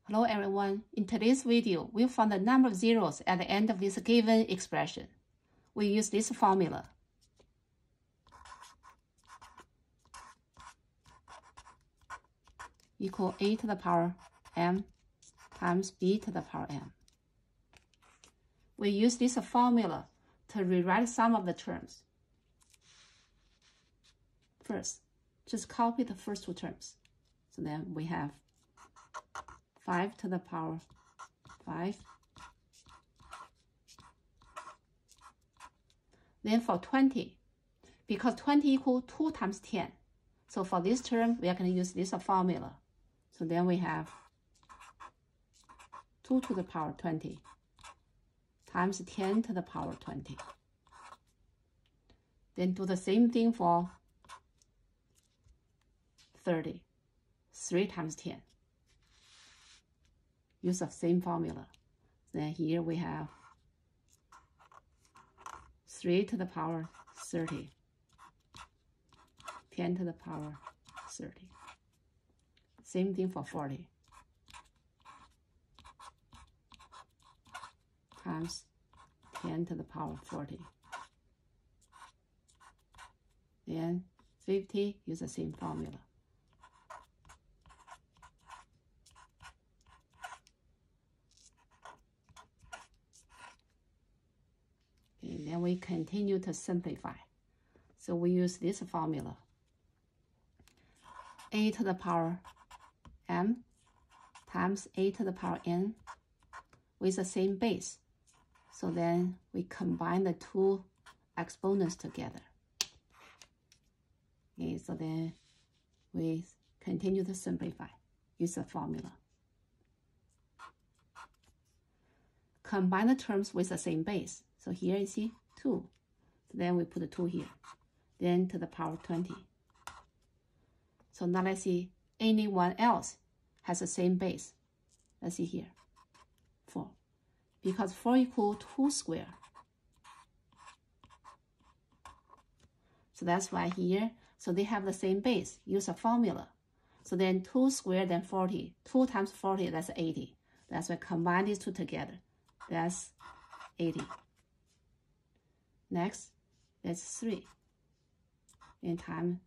Hello everyone, in today's video, we'll find the number of zeros at the end of this given expression. We use this formula. Equal a to the power m times b to the power m. We use this formula to rewrite some of the terms. First, just copy the first two terms. So then we have 5 to the power 5. Then for 20, because 20 equals 2 times 10. So for this term, we are going to use this formula. So then we have 2 to the power 20 times 10 to the power 20. Then do the same thing for 30. 3 times 10. Use the same formula. Then here we have 3 to the power 30. 10 to the power 30. Same thing for 40. Times 10 to the power 40. Then 50, use the same formula. Okay, then we continue to simplify. So we use this formula. A to the power m times a to the power n with the same base. So then we combine the two exponents together. Okay, so then we continue to simplify. Use the formula. Combine the terms with the same base. So here you see 2. So then we put the 2 here. Then to the power 20. So now let's see anyone else has the same base. Let's see here. 4. Because 4 equals 2 squared. So that's why here, so they have the same base. Use a formula. So then 2 squared, then 40. 2 times 40, that's 80. That's why combine these two together. That's 80. Next, that's 3. And times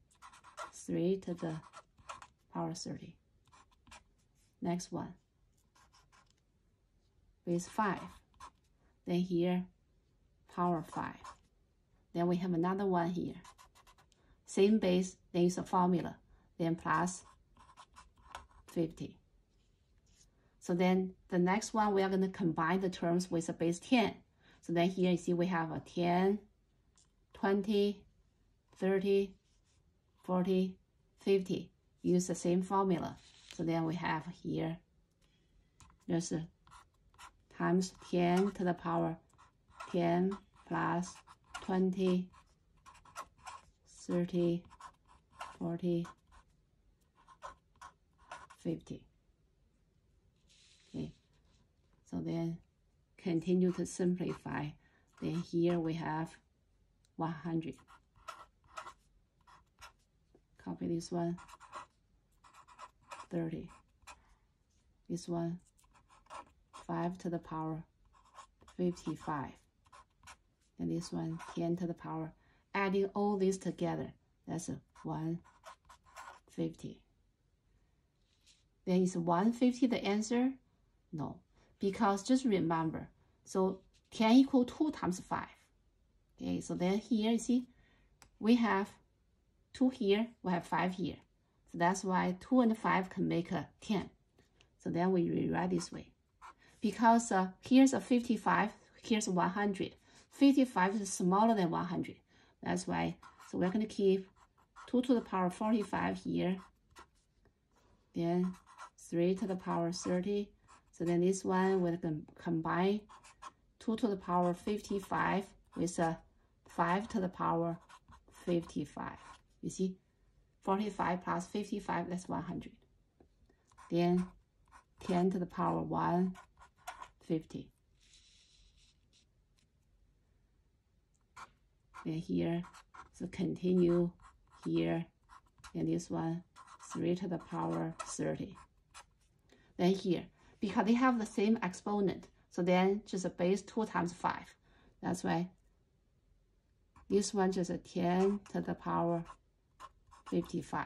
3 to the power 30. Next one with 5. Then here, power 5. Then we have another one here. Same base, then use a formula. Then plus 50. So then the next one, we are going to combine the terms with a base 10. So then here you see we have a 10, 20, 30, 40, 50. Use the same formula. So then we have here, there's a times 10 to the power 10 plus 20, 30, 40, 50. Okay, so then continue to simplify. Then here we have 100. Copy this one, 30. This one, 5 to the power 55. And this one, 10 to the power. Adding all these together, that's 150. Then is 150 the answer? No, because just remember, so 10 equals 2 times 5. Okay, so then here you see, we have 2 here, we have 5 here. So that's why 2 and 5 can make a 10. So then we rewrite this way. Because here's a 55, here's 100. 55 is smaller than 100. That's why, so we're going to keep 2 to the power 45 here. Then 3 to the power 30. So then this one we're going to combine 2 to the power 55 with a 5 to the power 55. You see, 45 plus 55, that's 100. Then 10 to the power 150. Then here, so continue here, and this one, 3 to the power 30. Then here, because they have the same exponent. So then just a base 2 times 5. That's why this one just a 10 to the power 55.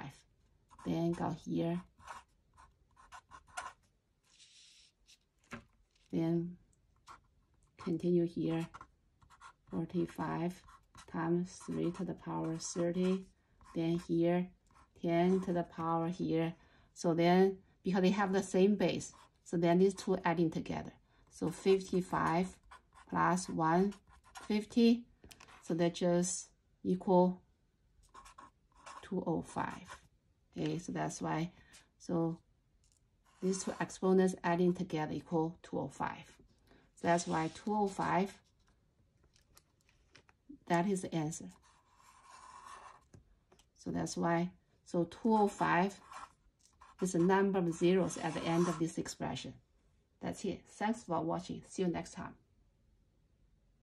Then go here. Then continue here. 45 times 3 to the power 30. Then here, 10 to the power here. So then, because they have the same base, so then these two adding together. So 55 plus 150. So that just equal 205. Okay, so that's why. So these two exponents adding together equal 205. So that's why 205, that is the answer. So that's why, so 205 is a number of zeros at the end of this expression. That's it. Thanks for watching. See you next time.